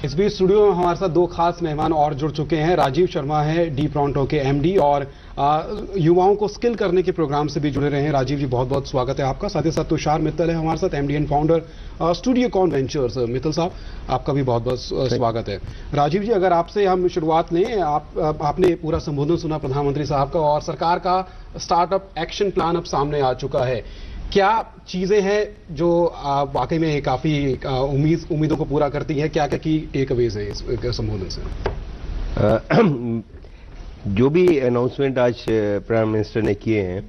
इस बीच स्टूडियो में हमारे साथ दो खास मेहमान और जुड़ चुके हैं। राजीव शर्मा है डी प्रोंटो के एमडी और युवाओं को स्किल करने के प्रोग्राम से भी जुड़े रहे हैं। राजीव जी, बहुत बहुत स्वागत है आपका। साथ ही साथ तुषार मित्तल है हमारे साथ, MD and founder Studiocon ventures. Mittal साहब, आपका भी बहुत बहुत स्वागत है। राजीव जी, अगर आपसे हम शुरुआत लें, आपने पूरा संबोधन सुना प्रधानमंत्री साहब का और सरकार का स्टार्टअप एक्शन प्लान अब सामने आ चुका है। क्या चीजें हैं जो वाकई में काफी उम्मीदों को पूरा करती हैं? क्या क्या की टेक अवेज हैं इस संबोधन से? जो भी अनाउंसमेंट आज प्राइम मिनिस्टर ने किए हैं,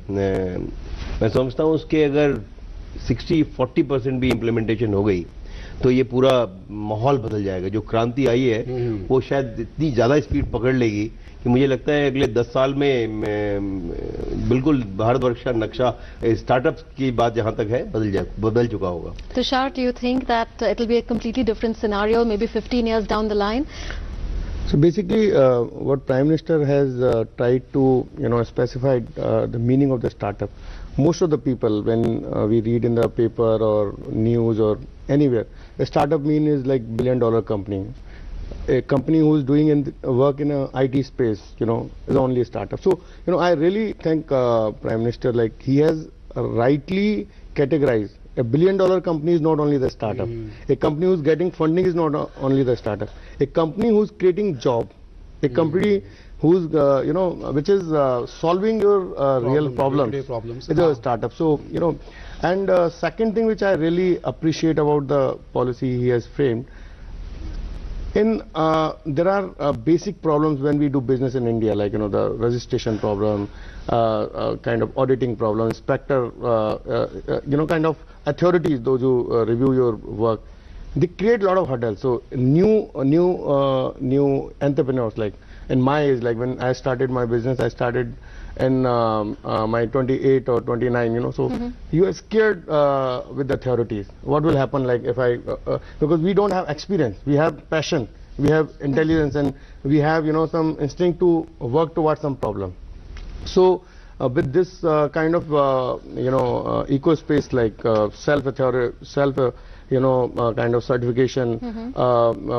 मैं समझता हूं उसके अगर 60-40% भी इम्प्लीमेंटेशन हो गई तो ये पूरा माहौल बदल जाएगा। जो क्रांति आई है वो शायद इतनी ज्यादा स्पीड पकड़ लेगी कि मुझे लगता है अगले 10 साल में बिल्कुल भारतवर्ष का नक्शा स्टार्टअप्स की बात जहां तक है बदल चुका होगा। Tushar, do you think that it will be a completely different scenario maybe 15 years down the line? So basically, what Prime Minister has tried to, specify the meaning of the startup. Most of the people, when we read in the paper or news or anywhere, a startup mean is like $1 billion company. A company who is doing work in a IT space, is only a startup. So, I really thank Prime Minister, like he has rightly categorized. A $1 billion company is not only the startup. A company who's getting funding is not only the startup. A company who's creating job. A company who's, which is solving your real problems. It's a startup. So, and second thing which I really appreciate about the policy he has framed, there are basic problems when we do business in India, like the registration problem, kind of auditing problem, inspector, kind of authorities, those who review your work, they create a lot of hurdles. So new entrepreneurs, like in my age, like when I started my business, I started in my 28 or 29, so you are scared with the authorities. What will happen, like if I, because we don't have experience, we have passion, we have intelligence, and we have, some instinct to work towards some problem. So with this kind of, eco space, like kind of certification,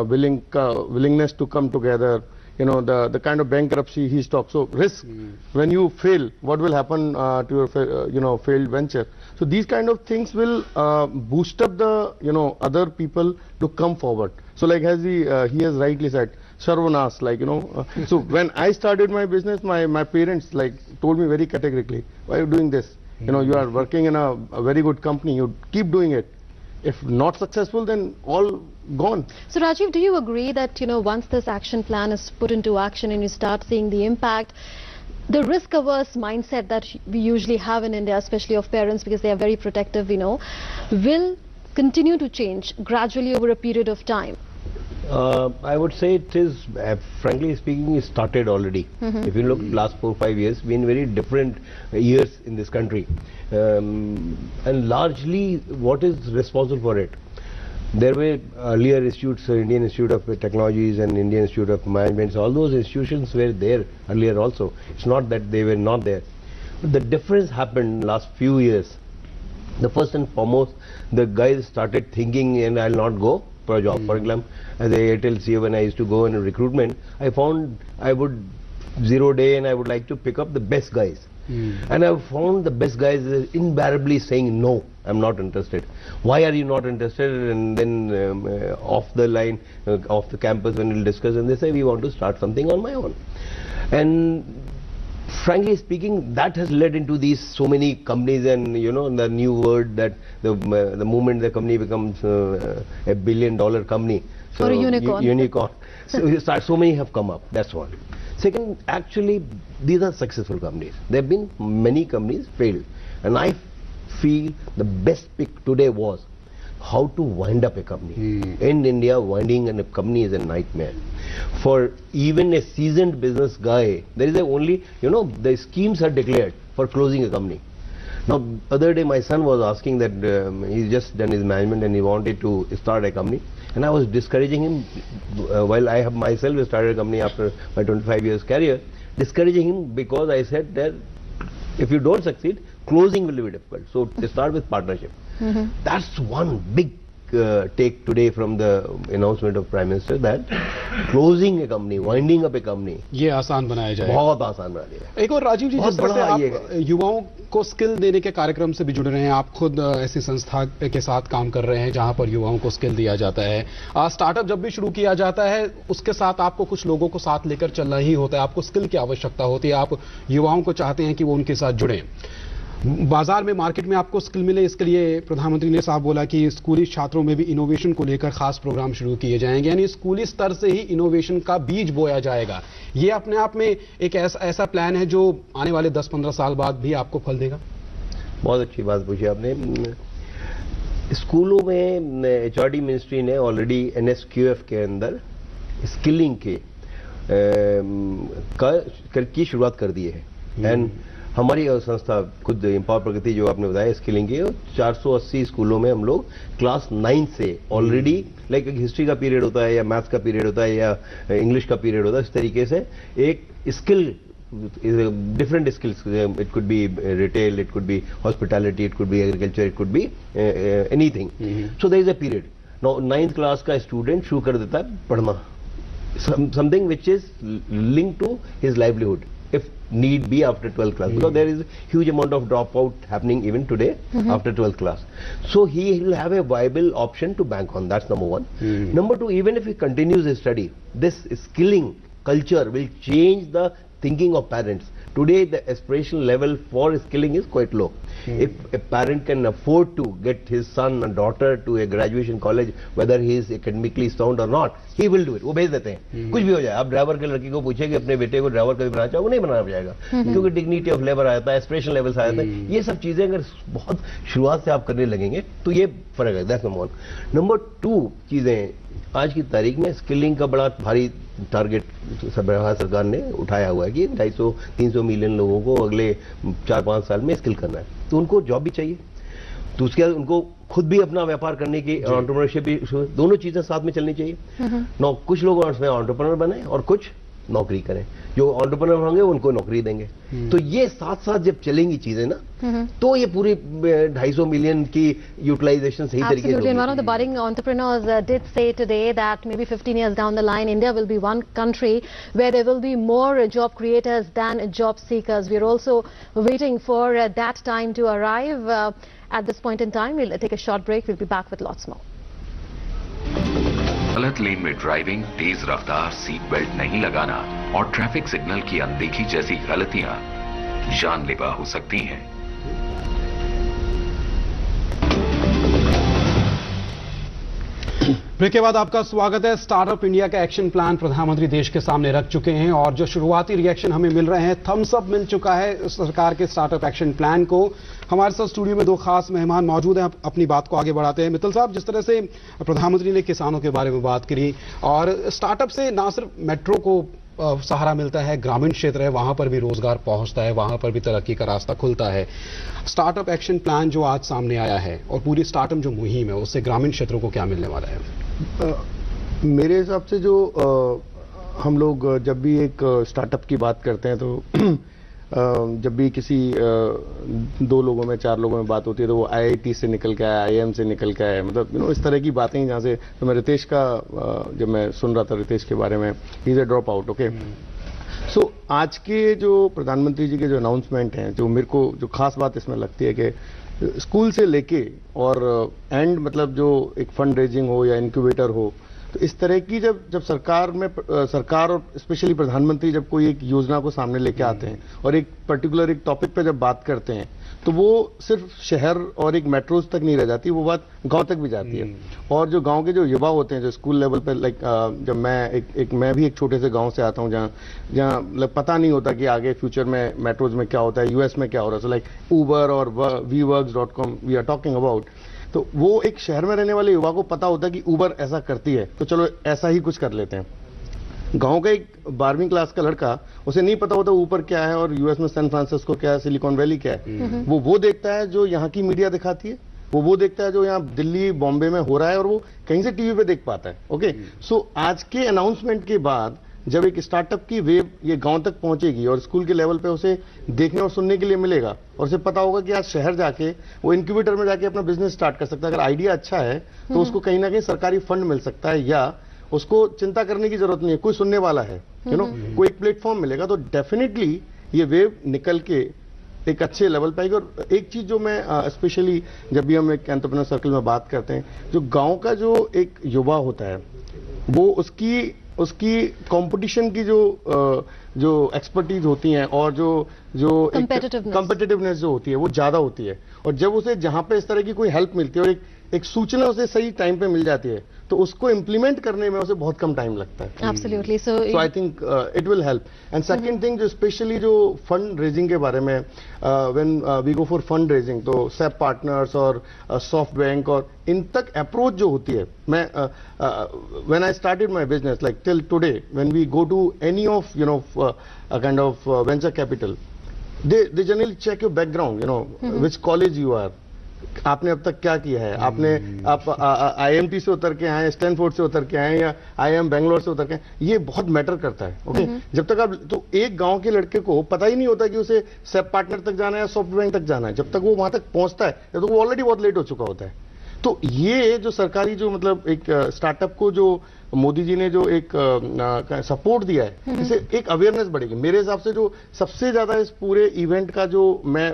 willingness to come together, the kind of bankruptcy he's talked. So risk, when you fail, what will happen to your, failed venture? So these kind of things will boost up the, other people to come forward. So like as he has rightly said, Sarvanas, like, so when I started my business, my parents like told me very categorically, why are you doing this? You are working in a very good company, you keep doing it. If not successful, then all gone. So Rajiv, do you agree that, once this action plan is put into action and you start seeing the impact, the risk-averse mindset that we usually have in India, especially of parents because they are very protective, will continue to change gradually over a period of time? I would say it is, frankly speaking, it started already. If you look last 4 or 5 years, been very different years in this country. And largely, what is responsible for it? There were earlier institutes, Indian Institute of Technologies and Indian Institute of Management. So all those institutions were there earlier also. It's not that they were not there. But the difference happened last few years. The first and foremost, the guys started thinking, and I'll not go for a job. For example, as a Airtel CEO, when I used to go in recruitment, I found I would 0 day and I would like to pick up the best guys. And I found the best guys invariably saying, no, I'm not interested. Why are you not interested? And then off the line, off the campus, when we'll discuss, and they say, we want to start something on my own. And frankly speaking, that has led into these so many companies, and the new word that the moment the company becomes a $1 billion company, so or a unicorn. So many have come up. That's one. Second, actually, these are successful companies. There have been many companies failed, and I feel the best pick today was how to wind up a company. In India, winding a company is a nightmare. For even a seasoned business guy, there is only, the schemes are declared for closing a company. Now, other day my son was asking that he's just done his management and he wanted to start a company. And I was discouraging him, while I have myself started a company after my 25 years career, discouraging him because I said that if you don't succeed, closing will be difficult. So start with partnership. That's one big take today from the announcement of Prime Minister that closing a company, winding up a company, ये आसान बनाया जाए, बहुत आसान बना दिया। एक और राजीव जी, जिस तरह से ये आप युवाओं को स्किल देने के कार्यक्रम से भी जुड़े रहे हैं, आप खुद ऐसी संस्था के साथ काम कर रहे हैं जहां पर युवाओं को स्किल दिया जाता है। स्टार्टअप जब भी शुरू किया जाता है उसके साथ आपको कुछ लोगों को साथ लेकर चलना ही होता है, आपको स्किल की आवश्यकता होती है, आप युवाओं को चाहते हैं कि वो उनके साथ जुड़ें, बाजार में, मार्केट में आपको स्किल मिले। इसके लिए प्रधानमंत्री ने साफ बोला कि स्कूली छात्रों में भी इनोवेशन को लेकर खास प्रोग्राम शुरू किए जाएंगे, यानी स्कूली स्तर से ही इनोवेशन का बीज बोया जाएगा। ये अपने आप में एक ऐसा प्लान है जो आने वाले 10-15 साल बाद भी आपको फल देगा। बहुत अच्छी बात पूछी आपने। स्कूलों में HRD मिनिस्ट्री ने ऑलरेडी NSQF के अंदर स्किलिंग की शुरुआत कर दी है। एंड हमारी संस्था खुद एम्पावर प्रगति जो आपने बताया स्किलिंग की, 480 स्कूलों में हम लोग क्लास 9 से ऑलरेडी, लाइक एक हिस्ट्री का पीरियड होता है या मैथ्स का पीरियड होता है या इंग्लिश का पीरियड होता है, इस तरीके से एक skill, different skills, it could be retail, it could be hospitality, it could be agriculture, it could be anything. So there is a period. Now 9th class का student शुरू कर देता है पढ़ना, something which is linked to his livelihood, if need be, after 12th class, because there is huge amount of dropout happening even today after 12th class. So he will have a viable option to bank on. That's number one. Number two, even if he continues his study, this skilling culture will change the thinking of parents. Today the aspiration level for skilling is quite low. If a parent can afford to get his son or daughter to a graduation college, whether he is academically sound or not, he will do it. वो भेज देते हैं, कुछ भी हो जाए। आप driver के लड़की को पूछेंगे अपने बेटे को ड्राइवर कभी बनाना चाहो, वो नहीं बनाना जाएगा, क्योंकि डिग्निटी ऑफ लेबर आता है, एस्पिरेशन लेवल्स आ जाते हैं। ये सब चीजें अगर बहुत शुरुआत से आप करने लगेंगे तो ये फर्क है। That's number one. Number two, चीजें आज की तारीख में स्किलिंग का बड़ा भारी टारगेट सरकार ने उठाया हुआ है कि 250-300 मिलियन लोगों को अगले 4-5 साल में स्किल करना है, तो उनको जॉब भी चाहिए, तो उसके बाद उनको खुद भी अपना व्यापार करने की, एंटरप्रेन्योरशिप भी, दोनों चीजें साथ में चलनी चाहिए। नौ कुछ लोग उसमें एंटरप्रेन्योर बने और कुछ नौकरी करें, जो एंटरप्रेन्योर होंगे उनको नौकरी देंगे। तो ये साथ साथ जब चलेंगी चीजें ना, तो ये पूरी 250 मिलियन की यूटिलाइजेशन सही तरीके से होगी। And one of the budding entrepreneurs did say today that maybe 15 years down the line, India will be one country where there will be more job creators than job seekers. We are also waiting for that time to arrive. At this point in time, we'll take a short break. We'll be back with lots more. गलत लेन में driving, तेज रफ्तार, seat belt नहीं लगाना और traffic signal की अनदेखी जैसी गलतियां जानलेवा हो सकती हैं। ब्रेक के बाद आपका स्वागत है। स्टार्टअप इंडिया का एक्शन प्लान प्रधानमंत्री देश के सामने रख चुके हैं और जो शुरुआती रिएक्शन हमें मिल रहे हैं, थम्स अप मिल चुका है सरकार के स्टार्टअप एक्शन प्लान को। हमारे साथ स्टूडियो में दो खास मेहमान मौजूद हैं, अपनी बात को आगे बढ़ाते हैं। मित्तल साहब, जिस तरह से प्रधानमंत्री ने किसानों के बारे में बात करी और स्टार्टअप से ना सिर्फ मेट्रो को सहारा मिलता है, ग्रामीण क्षेत्र है वहां पर भी रोजगार पहुंचता है, वहां पर भी तरक्की का रास्ता खुलता है। स्टार्टअप एक्शन प्लान जो आज सामने आया है और पूरी स्टार्टअप जो मुहिम है, उससे ग्रामीण क्षेत्रों को क्या मिलने वाला है? मेरे हिसाब से जो हम लोग जब भी एक स्टार्टअप की बात करते हैं तो जब भी किसी 2 लोगों में 4 लोगों में बात होती है तो वो IIT से निकल के आया, IIM से निकल के आया, मतलब इस तरह की बातें, जहाँ से तो मैं रितेश का जब मैं सुन रहा था रितेश के बारे में, he is a drop out. Okay, so आज के जो प्रधानमंत्री जी के जो अनाउंसमेंट हैं, जो मेरे को जो खास बात इसमें लगती है कि स्कूल से लेके और एंड मतलब जो एक फंड रेजिंग हो या इंक्यूबेटर हो, तो इस तरह की जब सरकार और स्पेशली प्रधानमंत्री जब कोई एक योजना को सामने लेके आते हैं और एक पर्टिकुलर एक टॉपिक पे जब बात करते हैं, तो वो सिर्फ शहर और एक मेट्रोज तक नहीं रह जाती, वो बात गांव तक भी जाती है। और जो गांव के जो युवा होते हैं, जो स्कूल लेवल पे, लाइक जब मैं भी एक छोटे से गांव से आता हूं जहां पता नहीं होता कि आगे फ्यूचर में मेट्रोज में क्या होता है, यूएस में क्या हो रहा है, सो लाइक ऊबर और vworks.com we are talking about. तो वो एक शहर में रहने वाले युवा को पता होता है कि ऊबर ऐसा करती है, तो चलो ऐसा ही कुछ कर लेते हैं। गांव का एक 12वीं क्लास का लड़का, उसे नहीं पता होता ऊपर क्या है और यूएस में सैन फ्रांसिस्को क्या है, सिलिकॉन वैली क्या है। वो देखता है जो यहाँ की मीडिया दिखाती है, वो देखता है जो यहाँ दिल्ली बॉम्बे में हो रहा है और वो कहीं से टीवी पे देख पाता है। ओके, सो आज के अनाउंसमेंट के बाद जब एक स्टार्टअप की वेव ये गांव तक पहुंचेगी और स्कूल के लेवल पे उसे देखने और सुनने के लिए मिलेगा और उसे पता होगा कि आज शहर जाके वो इंक्यूबेटर में जाके अपना बिजनेस स्टार्ट कर सकता है। अगर आइडिया अच्छा है तो उसको कहीं ना कहीं सरकारी फंड मिल सकता है, या उसको चिंता करने की जरूरत नहीं है, कोई सुनने वाला है, कोई एक प्लेटफॉर्म मिलेगा, तो डेफिनेटली ये वेव निकल के एक अच्छे लेवल पे आएगी। और एक चीज जो मैं स्पेशली जब भी हम एक एंटरप्रेन्योर सर्कल में बात करते हैं, जो गांव का जो एक युवा होता है वो उसकी कंपटीशन की जो एक्सपर्टीज होती हैं और जो कम्पिटिटिवनेस जो होती है वो ज्यादा होती है। और जब उसे जहां पे इस तरह की कोई हेल्प मिलती है और एक सूचना उसे सही टाइम पे मिल जाती है तो उसको इम्प्लीमेंट करने में उसे बहुत कम टाइम लगता है। Absolutely. So I think it will help. And second thing, जो स्पेशली जो फंड रेजिंग के बारे में, when we go for fund raising, तो सेप पार्टनर्स और सॉफ्ट बैंक और इन तक अप्रोच जो होती है, मैं when I started my business like till today, when we go to any of kind of venture capital, they generally check your background, which college you are, आपने अब तक क्या किया है, आप IIMT से उतर के आए, स्टैनफोर्ड से उतर के आए या IIM बैंगलोर से उतर के आए, ये बहुत मैटर करता है। ओके, जब तक आप, तो एक गांव के लड़के को पता ही नहीं होता कि उसे सेप पार्टनर तक जाना है या सॉफ्ट बैंक तक जाना है, जब तक वो वहां तक पहुंचता है तो वो ऑलरेडी बहुत लेट हो चुका होता है। तो ये जो सरकारी जो मतलब एक स्टार्टअप को जो मोदी जी ने जो एक सपोर्ट दिया है, इससे एक अवेयरनेस बढ़ेगी। मेरे हिसाब से जो सबसे ज्यादा इस पूरे इवेंट का जो मैं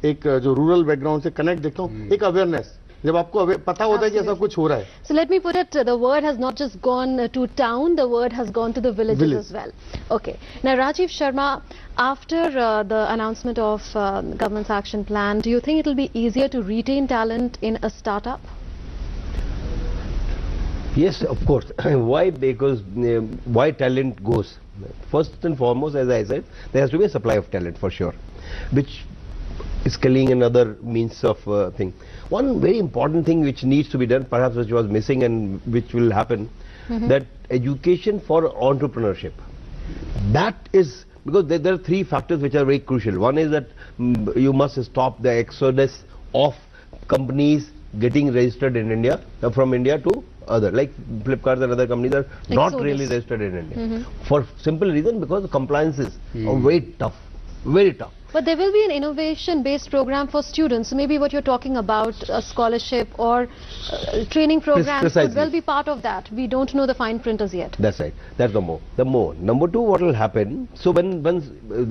एक जो रूरल बैकग्राउंड से कनेक्ट देखता हूँ, एक अवेयरनेस, जब आपको पता होता है कि ऐसा कुछ हो रहा है। So let me put it, the word has not just gone to town, the word has gone to the villages as well. Okay. Now Rajiv Sharma, after the announcement of government's action plan, do you think it will be easier to retain talent in a startup? Yes, of course. Why? Because why talent goes? First and foremost, as I said, there has to be a supply of talent for sure, which scaling and other means of thing. One very important thing which needs to be done, perhaps which was missing and which will happen, that education for entrepreneurship. That is, because there are three factors which are very crucial. One is that you must stop the exodus of companies getting registered in India, from India to other, like Flipkart and other companies are not really registered in India. For simple reason, because the compliances are very tough, very tough. But there will be an innovation-based program for students. So maybe what you're talking about, a scholarship or training program could well be part of that. We don't know the fine print as yet. That's right. That's the more. Number two, what will happen? So once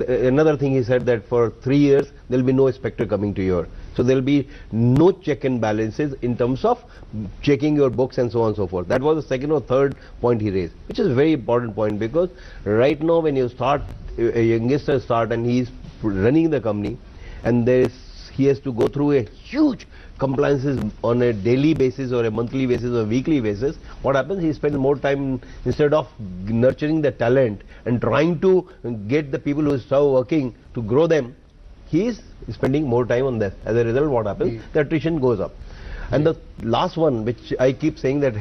another thing he said that for 3 years there will be no inspector coming to your. So there will be no check and balances in terms of checking your books and so on and so forth. That was the second or third point he raised, which is a very important point, because right now when you start, a youngster start and he is running the company, and he has to go through a huge compliances on a daily basis or a monthly basis or weekly basis. What happens? He spends more time, instead of nurturing the talent and trying to get the people who are working to grow them, he is spending more time on that. As a result, what happens? The attrition goes up. And the last one, which I keep saying, that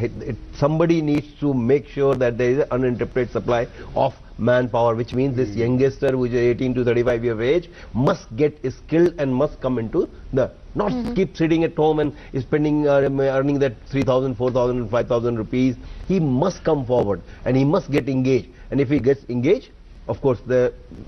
somebody needs to make sure that there is an uninterrupted supply of manpower, which means this youngster who is 18 to 35 years of age must get skilled and must come into the, not keep sitting at home and spending, earning that 3,000, 4,000, 5,000 rupees. He must come forward and he must get engaged. And if he gets engaged, of course,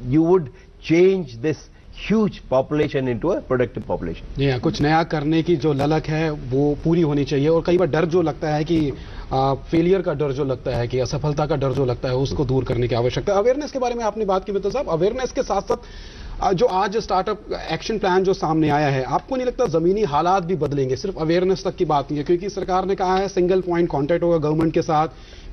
you would change this huge population into a productive population. जी, कुछ नया करने की जो ललक है वो पूरी होनी चाहिए, और कई बार डर जो लगता है कि फेलियर का डर जो लगता है, कि असफलता का डर जो लगता है, उसको दूर करने की आवश्यकता है। अवेयरनेस के बारे में आपने बात की मित्तल साहब, अवेयरनेस के साथ साथ जो आज स्टार्टअप एक्शन प्लान जो सामने आया है, आपको नहीं लगता जमीनी हालात भी बदलेंगे? सिर्फ अवेयरनेस तक की बात नहीं है, क्योंकि सरकार ने कहा है सिंगल पॉइंट कॉन्टैक्ट होगा गवर्नमेंट के साथ,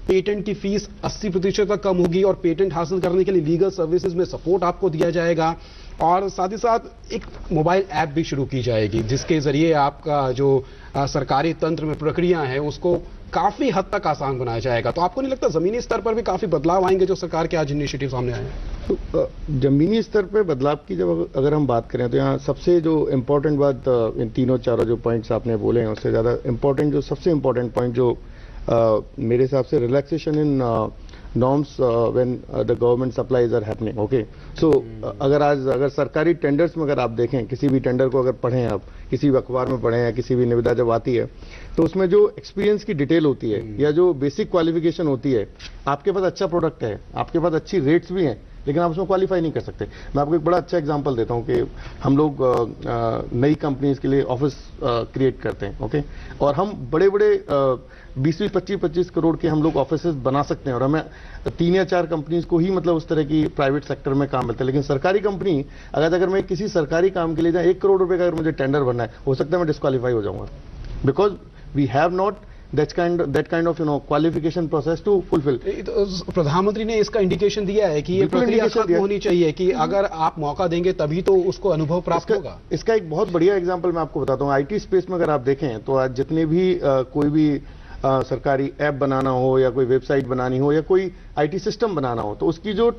पेटेंट की फीस 80% तक कम होगी और पेटेंट हासिल करने के लिए लीगल सर्विसेज में सपोर्ट आपको दिया जाएगा, और साथ ही साथ एक मोबाइल ऐप भी शुरू की जाएगी जिसके जरिए आपका जो सरकारी तंत्र में प्रक्रिया है उसको काफी हद तक आसान बनाया जाएगा। तो आपको नहीं लगता जमीनी स्तर पर भी काफी बदलाव आएंगे जो सरकार के आज इनिशिएटिव सामने आए हैं? तो जमीनी स्तर पर बदलाव की जब अगर हम बात करें तो यहाँ सबसे जो इम्पोर्टेंट बात, इन तीनों चारों जो पॉइंट्स आपने बोले हैं उससे ज्यादा इम्पोर्टेंट, जो सबसे इम्पोर्टेंट पॉइंट जो मेरे हिसाब से relaxation in norms when the government supplies are happening. Okay, so अगर सरकारी टेंडर्स में अगर आप देखें, किसी भी टेंडर को अगर पढ़ें, आप किसी भी अखबार में पढ़ें या किसी भी निविदा जब आती है तो उसमें जो एक्सपीरियंस की डिटेल होती है या जो बेसिक क्वालिफिकेशन होती है, आपके पास अच्छा प्रोडक्ट है, आपके पास अच्छी रेट्स भी हैं, लेकिन आप उसमें क्वालिफाई नहीं कर सकते। मैं आपको एक बड़ा अच्छा एग्जांपल देता हूं कि हम लोग नई कंपनीज के लिए ऑफिस क्रिएट करते हैं, ओके, और हम बड़े बड़े 20-25 करोड़ के हम लोग ऑफिसेज बना सकते हैं, और हमें 3 या 4 कंपनीज को ही मतलब उस तरह की प्राइवेट सेक्टर में काम मिलता है। लेकिन सरकारी कंपनी, अगर मैं किसी सरकारी काम के लिए जहाँ 1 करोड़ रुपए का अगर मुझे टेंडर भरना है, हो सकता है मैं डिस्क्वालीफाई हो जाऊंगा, because we have not that kind of qualification process to fulfill. प्रधानमंत्री ने इसका इंडिकेशन दिया है कि ये प्रक्रिया खत्म होनी चाहिए, कि अगर आप मौका देंगे तभी तो उसको अनुभव प्राप्त होगा। इसका एक बहुत बढ़िया एग्जांपल मैं आपको बताता हूँ। आईटी स्पेस में अगर आप देखें तो आज जितने भी कोई भी सरकारी ऐप बनाना हो या कोई वेबसाइट बनानी हो या कोई आईटी सिस्टम बनाना हो, तो उसकी जो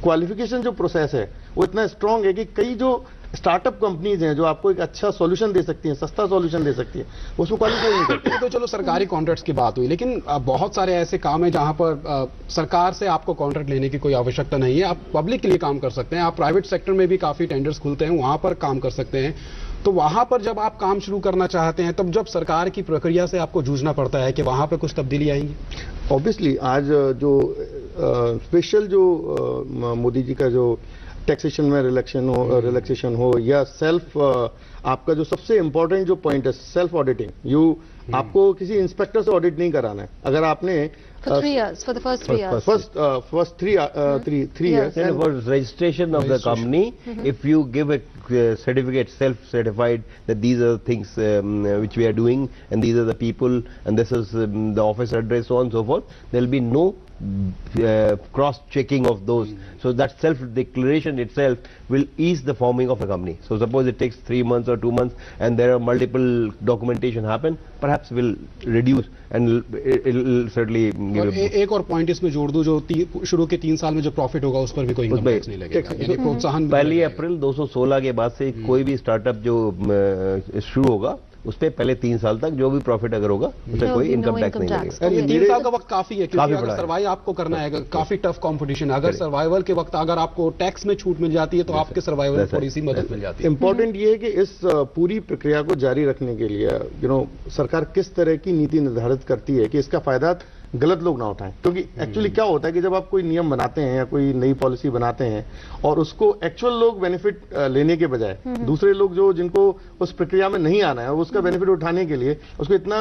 क्वालिफिकेशन जो प्रोसेस है वो इतना स्ट्रांग है कि कई जो स्टार्टअप कंपनीज हैं जो आपको एक अच्छा सॉल्यूशन दे सकती हैं, सस्ता सॉल्यूशन दे सकती है, उसमें क्वालिफाई नहीं करती। तो चलो सरकारी कॉन्ट्रैक्ट्स की बात हुई, लेकिन बहुत सारे ऐसे काम हैं जहां पर सरकार से आपको कॉन्ट्रैक्ट लेने की कोई आवश्यकता नहीं है, आप पब्लिक के लिए काम कर सकते हैं, आप प्राइवेट सेक्टर में भी काफी टेंडर्स खुलते हैं, वहां पर काम कर सकते हैं। तो वहां पर जब आप काम शुरू करना चाहते हैं, तब जब सरकार की प्रक्रिया से आपको जूझना पड़ता है कि वहां पर कुछ तब्दीली आएंगी। ऑब्वियसली आज जो स्पेशल जो मोदी जी का जो टैक्सेशन में रिलैक्सेशन हो या सेल्फ, आपका जो सबसे इंपॉर्टेंट जो पॉइंट है सेल्फ ऑडिटिंग, आपको किसी इंस्पेक्टर से ऑडिट नहीं कराना है। अगर आपने for 3 years, for the first 3 years. First three years. And for registration of the company, if you give a certificate, self-certified, that these are the things which we are doing, and these are the people, and this is the office address, so on and so forth, there will be no cross-checking of those. So that self-declaration itself will ease the forming of a company. So suppose it takes 3 months or 2 months, and there are multiple documentation happen, perhaps will reduce and it will certainly give एक और point इसमें जोड़ दूं, जो शुरू के 3 साल में जो प्रॉफिट होगा उस पर भी कोई इनकम टैक्स नहीं लगेगा, यानी प्रोत्साहन। 1 अप्रैल 216 के बाद से कोई भी स्टार्टअप जो शुरू होगा उस पे पहले 3 साल तक जो भी प्रॉफिट अगर होगा उस पर कोई इनकम टैक्स नहीं लगेगा। ये 3 साल का वक्त काफी है, क्योंकि अगर सर्वाइव आपको करना है, काफी टफ कंपटीशन, अगर सर्वाइवल के वक्त अगर आपको टैक्स में छूट मिल जाती है तो आपके सर्वाइवल में थोड़ी सी मदद मिल जाती है। इंपॉर्टेंट ये है कि इस पूरी प्रक्रिया को जारी रखने के लिए सरकार किस तरह की नीति निर्धारित करती है कि इसका फायदा गलत लोग ना उठाएं। क्योंकि एक्चुअली क्या होता है कि जब आप कोई नियम बनाते हैं या कोई नई पॉलिसी बनाते हैं और उसको एक्चुअल लोग बेनिफिट लेने के बजाय दूसरे लोग जो जिनको उस प्रक्रिया में नहीं आना है और उसका बेनिफिट उठाने के लिए उसको इतना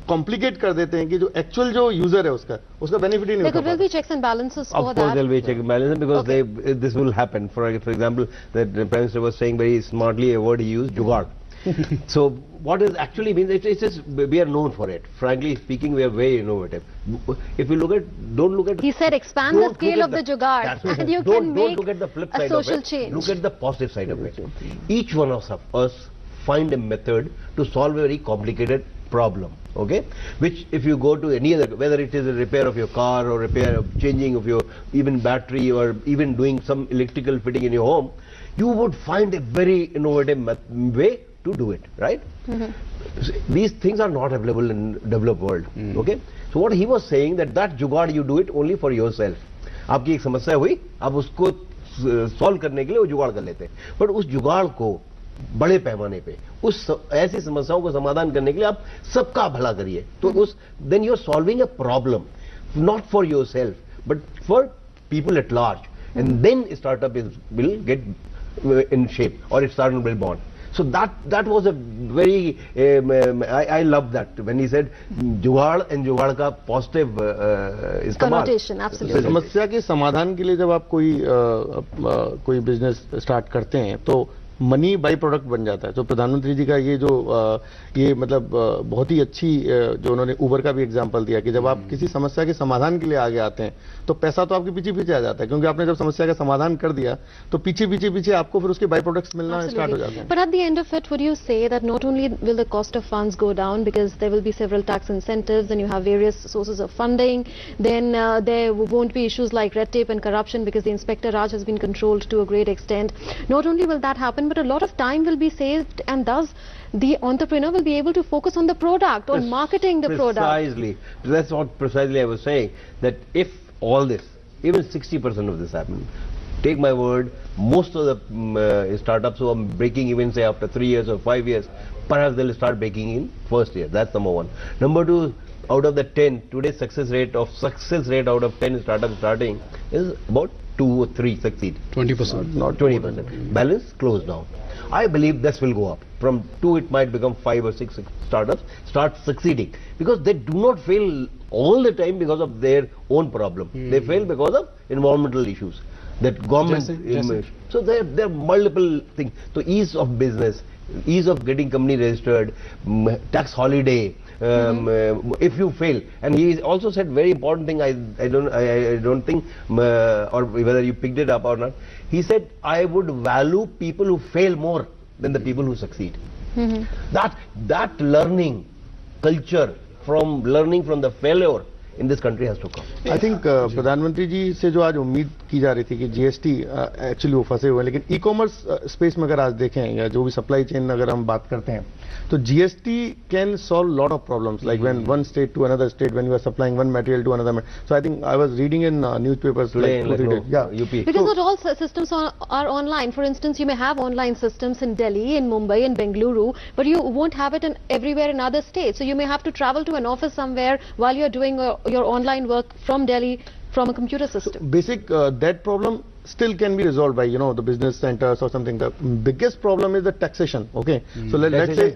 कॉम्प्लिकेट कर देते हैं कि जो एक्चुअल जो यूजर है उसका बेनिफिट ही नहीं होता। There will be checks and balances for that. Of course there will be checks and balances because this will happen. For example, that the Prime Minister was saying very smartly a word he used, jugaad. So what it actually means, it's just, we are known for it. Frankly speaking, we are very innovative. If you don't look at. He said expand the scale of the jugaad, and you can make look at the flip side a social of it. change. Look at the positive side of it. Each one of us find a method to solve a very complicated problem, okay, which if you go to any other, whether it is a repair of your car or repair of changing of your even battery or even doing some electrical fitting in your home, you would find a very innovative way to do it, right? These things are not available in developed world, okay? So what he was saying that jugaad you do it only for yourself. आपकी एक समस्या हुई, आप उसको solve करने के लिए वो जुगाड़ कर लेते हैं, बट उस जुगाड़ को बड़े पैमाने पे उस ऐसी समस्याओं को समाधान करने के लिए आप सबका भला करिए, तो उस then you are solving a problem not for yourself but for people at large, and then startup will get in shape or it started will born. So that was a very I love that when he said जुगाड़ and जुगाड़ का positive इस्तेमाल। Connotation, absolutely. समस्या के समाधान के लिए जब आप कोई बिजनेस स्टार्ट करते हैं तो मनी बाई प्रोडक्ट बन जाता है। तो प्रधानमंत्री जी का ये मतलब बहुत ही अच्छी जो उन्होंने उबर का भी एग्जांपल दिया कि जब आप किसी समस्या के समाधान के लिए आगे आते हैं तो पैसा तो आपके पीछे पीछे आ जाता है, क्योंकि आपने जब समस्या का समाधान कर दिया तो पीछे आपको फिर उसके बाई प्रोडक्ट्स मिलना स्टार्ट हो जाते हैं। But at the end of it, would you say that not only will the cost of funds go down because there will be several tax incentives and you have various sources of funding, then there won't be issues like red tape and corruption because the Inspector Raj has been controlled to a great extent. Not only will that happen, but a lot of time will be saved, and thus the entrepreneur will be able to focus on the product, on marketing the product. Precisely. That's what precisely I was saying, that if all this, even 60% of this happened, take my word, most of the startups who are breaking even say after 3 years or 5 years, perhaps they'll start breaking in first year. That's number one. Number two, out of the 10, today's success rate out of 10 startups starting is about 2 or 3 succeed. 20%. Not 20%. Balance close down. I believe this will go up. From 2 it might become 5 or 6 startups start succeeding, because they do not fail all the time because of their own problem. They fail because of environmental issues, that government. So there are multiple things. So ease of business, ease of getting company registered, tax holiday. If you fail, and he also said very important thing. I don't think, or whether you picked it up or not. He said, I would value people who fail more than the people who succeed. That learning culture from learning from the failure in this country has to come. I think प्रधानमंत्री जी से जो आज उम्मीद की जा रही थी कि जीएसटी एक्चुअली वो फंसे हुए हैं, लेकिन ई कॉमर्स स्पेस में अगर आज देखें या जो भी सप्लाई चेन अगर हम बात करते हैं, तो GST can solve lot of problems, like when one state to another state, when you are supplying one material to another. So I think I was reading in newspapers like 2-3 days. Yeah, UP. Because not all systems are online. For instance, you may have online systems in Delhi, in Mumbai, in Bengaluru, but you won't have it in everywhere in other states. So you may have to travel to an office somewhere while you're doing your online work from Delhi, from a computer system. Basic that problem still can be resolved by the business centers or something. The biggest problem is the taxation. Okay, so let's say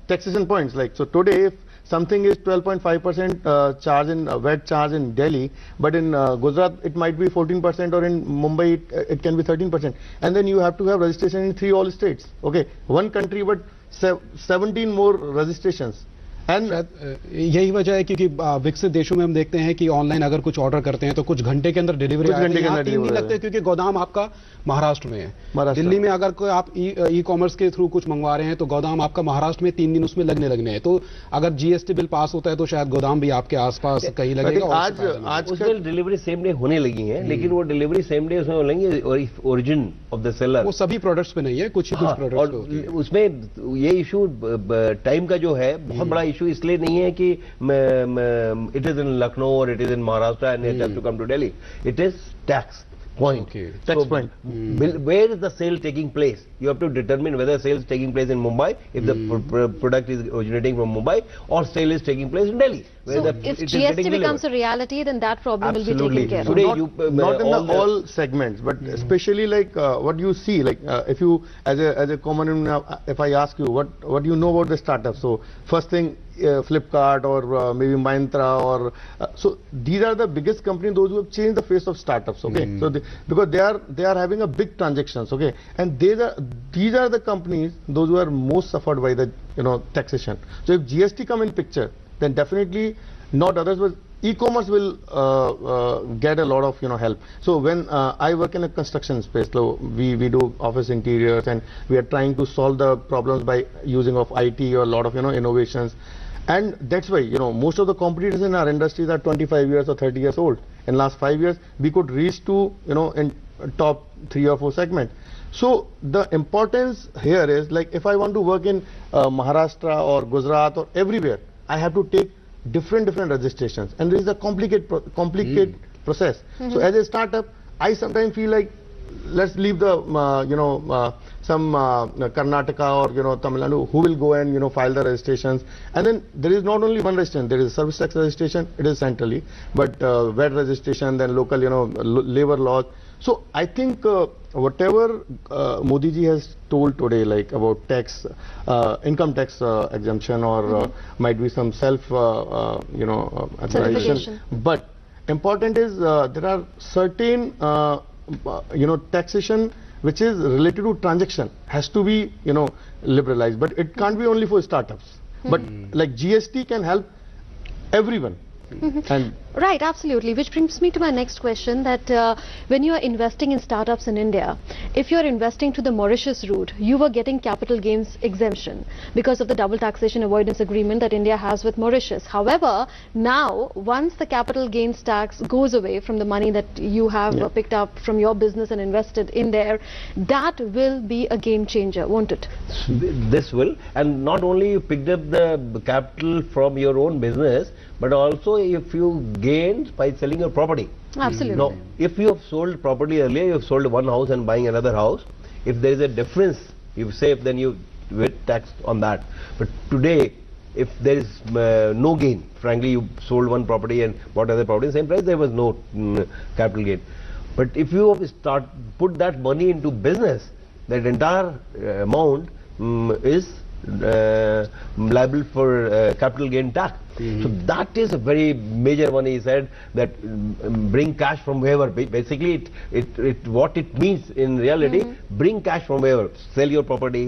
taxation points. Like, so today if something is 12.5% charge in VAT charge in Delhi, but in Gujarat it might be 14%, or in Mumbai it can be 13%, and then you have to have registration in 3 all states. Okay, one country but 17 more registrations. यही वजह है क्योंकि विकसित देशों में हम देखते हैं कि ऑनलाइन अगर कुछ ऑर्डर करते हैं तो कुछ घंटे के अंदर डिलीवरी आती है, यहाँ 3 दिन लगते हैं क्योंकि गोदाम आपका महाराष्ट्र में है. दिल्ली में अगर कोई आप ई कॉमर्स के थ्रू कुछ मंगवा रहे हैं तो गोदाम आपका महाराष्ट्र में 3 दिन उसमें लगने हैं. तो अगर जीएसटी बिल पास होता है तो शायद गोदाम भी आपके आसपास कहीं लगेगा. आज उसमें डिलीवरी सेम डे होने लगी है, लेकिन वो डिलीवरी सेम डे उसमें होंगे ओरिजिन ऑफ द सेलर. वो सभी प्रोडक्ट्स पे नहीं है, कुछ ही कुछ प्रोडक्ट्स. उसमें ये इशू टाइम का जो है बहुत बड़ा इशू इसलिए नहीं है कि इट इज इन लखनऊ और it is in Maharashtra and it has to come to Delhi. It is tax point. Okay. Tax point. Where is the sale taking place? You have to determine whether sale is taking place in Mumbai, if the product is originating from Mumbai, or sale is taking place in Delhi. So if GST becomes a reality, then that problem will be taken care of. Today, not in all segments, but especially like what you see, like if you as a common, if I ask you what you know about the startup, so first thing, Flipkart or maybe Myntra, or so these are the biggest companies, those who have changed the face of startups. Okay, so because they are having a big transactions. Okay, and these are the companies those who are most suffered by the taxation. So if GST come in picture, then definitely not others, but e-commerce will get a lot of help. So when I work in a construction space, so we do office interiors, and we are trying to solve the problems by using of IT or a lot of innovations. And that's why most of the competitors in our industries are 25 years or 30 years old. In last 5 years we could reach to in top 3 or 4 segment. So the importance here is, like, if I want to work in Maharashtra or Gujarat or everywhere, I have to take different registrations, and there is a complicated process. So as a startup, I sometimes feel like, let's leave the some Karnataka or Tamil Nadu, who will go and file the registrations, and then there is not only one registration, there is service tax registration, it is centrally, but VAT registration, then local labor laws. So I think whatever Modi ji has told today, like about tax, income tax exemption, or might be some self administration, but important is there are certain taxation which is related to transaction has to be liberalized, but it can't be only for startups. But like GST can help everyone. And right, absolutely. Which brings me to my next question, that when you are investing in startups in India, if you are investing to the Mauritius route, you were getting capital gains exemption because of the double taxation avoidance agreement that India has with Mauritius. However, now once the capital gains tax goes away from the money that you have picked up from your business and invested in there, that will be a game changer, won't it? This will, and not only you picked up the capital from your own business, but also if you gains by selling your property. Absolutely. Now, if you have sold property earlier, you have sold one house and buying another house. If there is a difference, you save, then you get taxed on that. But today, if there is no gain, frankly, you sold one property and bought other property, same price, there was no capital gain. But if you put that money into business, that entire amount is liable for capital gain tax. So that is a very major one. He said that bring cash from wherever. Basically, what it means in reality, bring cash from wherever. Sell your property,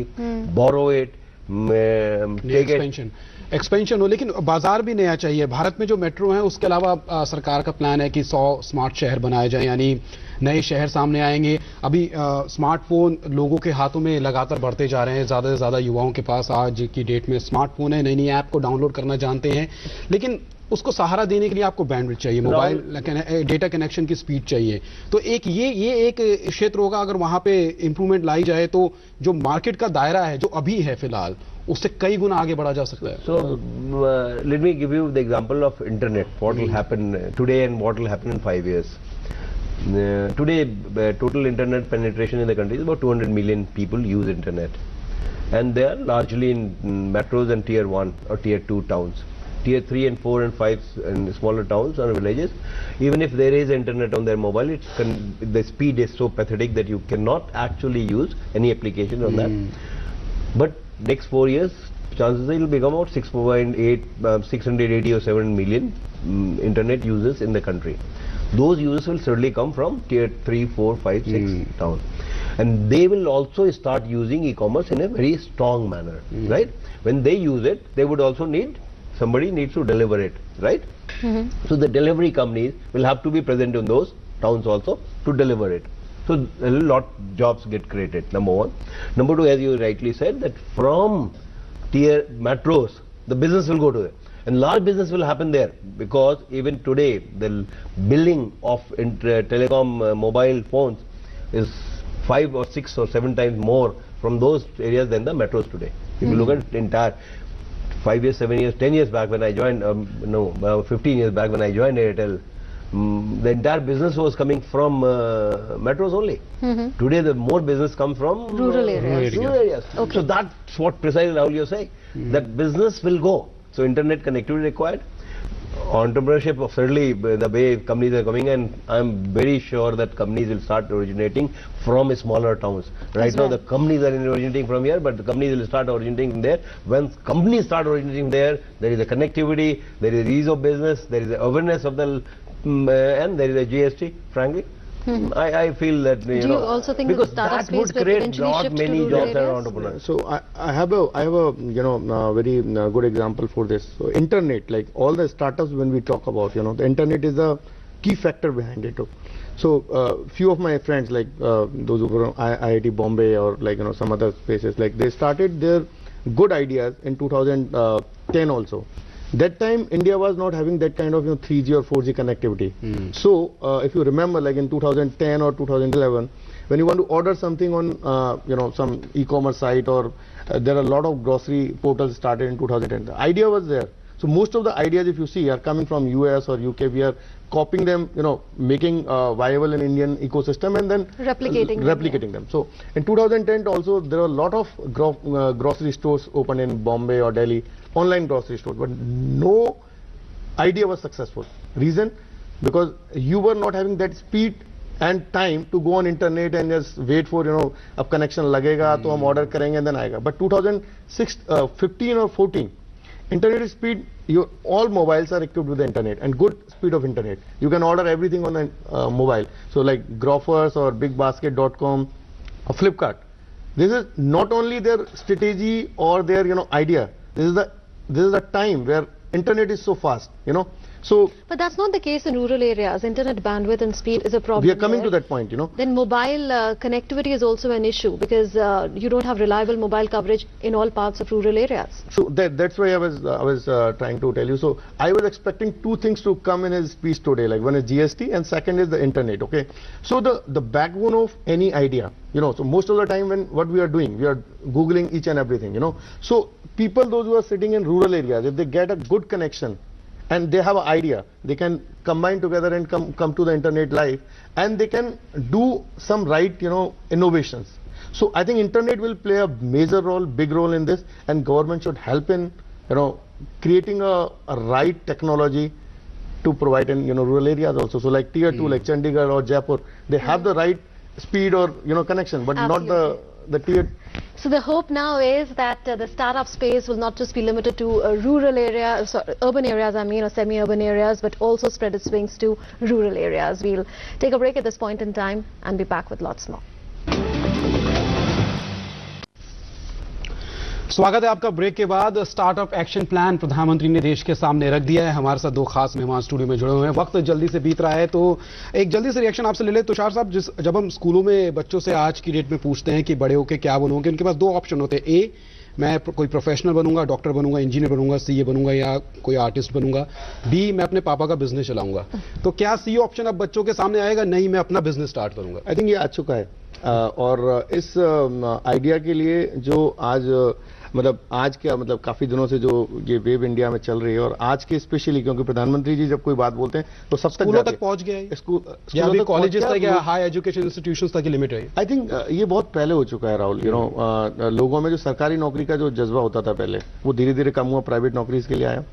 borrow it, take it. Expansion हो, लेकिन बाजार भी नया चाहिए. भारत में जो metro है उसके अलावा सरकार का प्लान है कि 100 स्मार्ट शहर बनाए जाएं, यानी नए शहर सामने आएंगे. अभी स्मार्टफोन लोगों के हाथों में लगातार बढ़ते जा रहे हैं. ज्यादा से ज्यादा युवाओं के पास आज की डेट में स्मार्टफोन है, नई नई ऐप को डाउनलोड करना जानते हैं, लेकिन उसको सहारा देने के लिए आपको बैंडविड्थ चाहिए, मोबाइल डेटा कनेक्शन की स्पीड चाहिए. तो ये एक क्षेत्र होगा, अगर वहां पे इंप्रूवमेंट लाई जाए तो जो मार्केट का दायरा है जो अभी है फिलहाल, उससे कई गुना आगे बढ़ा जा सकता है. So let me give you the example of internet. What will happen today and what will happen in 5 years. Today, total internet penetration in the country is about 200 million people use internet, and they are largely in metros and tier 1 or tier 2 towns. Tier 3 and 4 and 5 and smaller towns or villages, even if there is internet on their mobile, the speed is so pathetic that you cannot actually use any application on that. But next 4 years, chances are it will become about 680 or 7 million internet users in the country. Those users will certainly come from tier 3, 4, 5, 6 towns. And they will also start using e-commerce in a very strong manner, right? When they use it, they would also somebody needs to deliver it, right? So the delivery companies will have to be present in those towns also to deliver it. So a lot of jobs get created, number one. Number two, as you rightly said, that from tier metros, the business will go to there. And large business will happen there, because even today, the billing of telecom mobile phones is 5 or 6 or 7 times more from those areas than the metros today. If you look at entire 5 years, 7 years, 10 years back when I joined, 15 years back when I joined Airtel, the entire business was coming from metros only. Today the more business comes from rural areas. Okay. So that's what precisely Rahul you're saying, that business will go. So internet connectivity required. Entrepreneurship, certainly the way companies are coming, and I'm very sure that companies will start originating from smaller towns. Right now the companies are originating from here, but the companies will start originating from there. When companies start originating there, there is a connectivity, there is ease of business, there is awareness of the and there is a GST, frankly. I feel that, Do you also think because that that would create not many jobs around entrepreneurs. So I have a very good example for this. So internet, like all the startups, when we talk about, the internet is a key factor behind it. So few of my friends, like those who were IIT Bombay or some other places, like they started their good ideas in 2010 also. That time India was not having that kind of 3G or 4G connectivity. So if you remember, like in 2010 or 2011, when you want to order something on some e-commerce site, or there are a lot of grocery portals started in 2010. The idea was there. So most of the ideas, if you see, are coming from US or UK. We are copying them, making viable an Indian ecosystem and then replicating them. So in 2010 also, there were a lot of grocery stores opened in Bombay or Delhi, online grocery stores, but no idea was successful. Reason? Because you were not having that speed and time to go on internet and just wait for, ab connection lagega, to hum order karenge and then aayega. But 2015 or 14, internet speed, all mobiles are equipped with the internet and good speed of internet. You can order everything on the mobile. So like Grofers or BigBasket.com or Flipkart. This is not only their strategy or their idea. This is the time where internet is so fast, So, but that's not the case in rural areas. Internet bandwidth and speed is a problem. We are coming to that point, Then mobile connectivity is also an issue, because you don't have reliable mobile coverage in all parts of rural areas. So that's why I was trying to tell you. So I was expecting two things to come in his speech today. Like one is GST and second is the internet. Okay. So the backbone of any idea, So most of the time when what we are doing, we are Googling each and everything, So people, those who are sitting in rural areas, if they get a good connection, and they have an idea, they can combine together and come to the internet life, and they can do some right, innovations. So I think internet will play a major role, big role in this, and government should help in, creating a right technology to provide in, rural areas also. So like tier 2, like Chandigarh or Jaipur, they have the right speed or, connection, but not the tier. So the hope now is that the startup space will not just be limited to rural areas, urban areas, or semi-urban areas, but also spread its wings to rural areas. We'll take a break at this point in time and be back with lots more. स्वागत है आपका break के बाद। Startup action plan प्रधानमंत्री ने देश के सामने रख दिया है। हमारे साथ दो खास मेहमान स्टूडियो में जुड़े हुए हैं। वक्त जल्दी से बीत रहा है, तो एक जल्दी से रिएक्शन आपसे ले ले। तुषार साहब, जब हम स्कूलों में बच्चों से आज की डेट में पूछते हैं कि बड़े होके क्या बनोगे, उनके पास दो ऑप्शन होते हैं। ए, मैं कोई प्रोफेशनल बनूंगा, डॉक्टर बनूंगा, इंजीनियर बनूंगा, सीए बनूंगा या कोई आर्टिस्ट बनूंगा। बी, मैं अपने पापा का बिजनेस चलाऊंगा। तो क्या सी ऑप्शन अब बच्चों के सामने आएगा? नहीं, मैं अपना बिजनेस स्टार्ट करूंगा। आई थिंक ये आ चुका है, और इस आइडिया के लिए जो आज काफी दिनों से जो ये वेव इंडिया में चल रही है, और आज के स्पेशली क्योंकि प्रधानमंत्री जी जब कोई बात बोलते हैं तो सब स्कूलों तक पहुंच गया है, स्कूलों कॉलेजेस तक या हाई एजुकेशन इंस्टीट्यूशंस तक लिमिट है। आई थिंक ये बहुत पहले हो चुका है राहुल। लोगों में जो सरकारी नौकरी का जो जज्बा होता था पहले, वो धीरे धीरे कम हुआ, प्राइवेट नौकरी के लिए आया।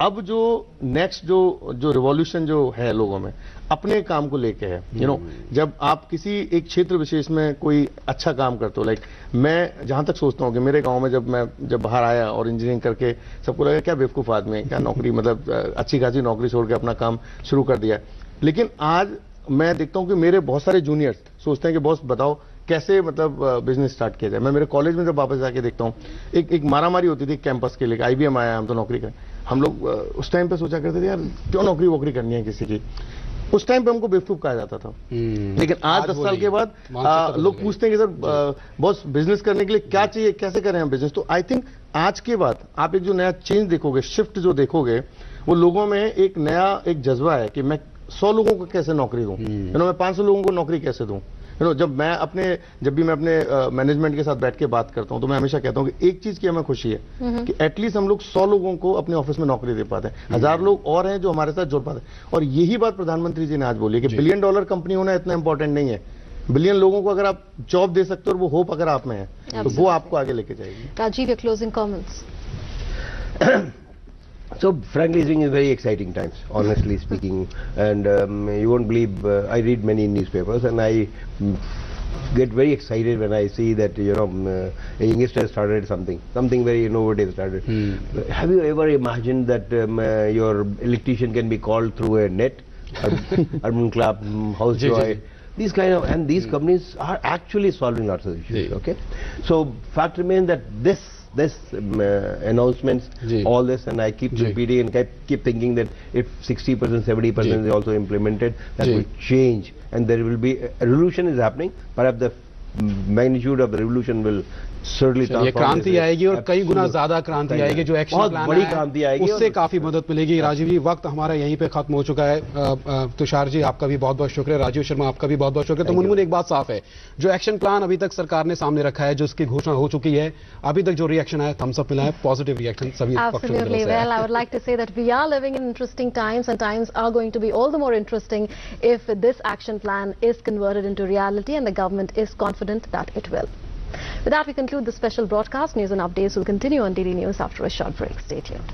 अब जो नेक्स्ट जो रिवॉल्यूशन जो है लोगों में अपने काम को लेके है, जब आप किसी एक क्षेत्र विशेष में कोई अच्छा काम करते हो, लाइक मैं जहां तक सोचता हूं कि मेरे गांव में जब बाहर आया और इंजीनियरिंग करके सबको लगा क्या बेवकूफ आदमी है, क्या नौकरी अच्छी खासी नौकरी छोड़ के अपना काम शुरू कर दिया। लेकिन आज मैं देखता हूं कि मेरे बहुत सारे जूनियर्स सोचते हैं कि बॉस बताओ कैसे बिजनेस स्टार्ट किया जाए। मैं मेरे कॉलेज में जब वापस जाके देखता हूँ, एक मारामारी होती थी कैंपस के लिए, IBM आया, हम तो नौकरी करें। हम लोग उस टाइम पे सोचा करते थे यार क्यों नौकरी वोकरी करनी है किसी की। उस टाइम पे हमको बेवकूफ कहा जाता था। लेकिन आज 10 साल के बाद लोग पूछते हैं कि सर बॉस बिजनेस करने के लिए क्या चाहिए, कैसे करें हम बिजनेस। तो आई थिंक आज के बाद आप एक जो नया चेंज देखोगे, शिफ्ट जो देखोगे, वो लोगों में एक नया जज्बा है कि मैं 100 लोगों को कैसे नौकरी दूं, मैं 500 लोगों को नौकरी कैसे दूं। जब भी मैं अपने मैनेजमेंट के साथ बैठ के बात करता हूं, तो मैं हमेशा कहता हूं कि एक चीज की हमें खुशी है कि एटलीस्ट हम लोग 100 लोगों को अपने ऑफिस में नौकरी दे पाते हैं। 1000 लोग और हैं जो हमारे साथ जुड़ पाते हैं। और यही बात प्रधानमंत्री जी ने आज बोली कि $1 बिलियन कंपनी होना इतना इंपॉर्टेंट नहीं है। बिलियन लोगों को अगर आप जॉब दे सकते हो और वो होप अगर आप में है, तो वो आपको आगे लेके जाएगी। Rajiv, your closing comments. So frankly speaking, it's very exciting times, honestly speaking, and you won't believe, I read many newspapers and I get very excited when I see that a youngster started something very innovative started. Have you ever imagined that your electrician can be called through a net, Urban Club, House Joy, these kind of, and these companies are actually solving lots of issues. Okay, so fact remains that this announcements, all this, and I keep repeating and keep thinking that if 60%, 70% is also implemented, that will change, and there will be a revolution is happening. Perhaps the magnitude of the revolution will certainly ये क्रांति आएगी और कई गुना ज्यादा क्रांति आएगी। जो action plan बड़ी क्रांति आएगी, उससे काफी मदद मिलेगी। राजीव जी, वक्त हमारा यहीं पे खत्म हो चुका है। तुषार जी, आपका भी बहुत बहुत शुक्रिया। राजीव शर्मा, आपका भी बहुत बहुत शुक्रिया। तो मुनमुन, एक बात साफ है, जो एक्शन प्लान अभी तक सरकार ने सामने रखा है, जो इसकी घोषणा हो चुकी है, अभी तक जो रिएक्शन है, थम्स अप मिला है, पॉजिटिव रिएक्शन सभी पक्षों की तरफ से। Well, I would like to say that we are living in interesting times, and times are going to be all the more interesting if this action plan is converted into reality, and the government is confident that it will. With that, we conclude the special broadcast. News and updates will continue on Daily News after a short break. Stay tuned.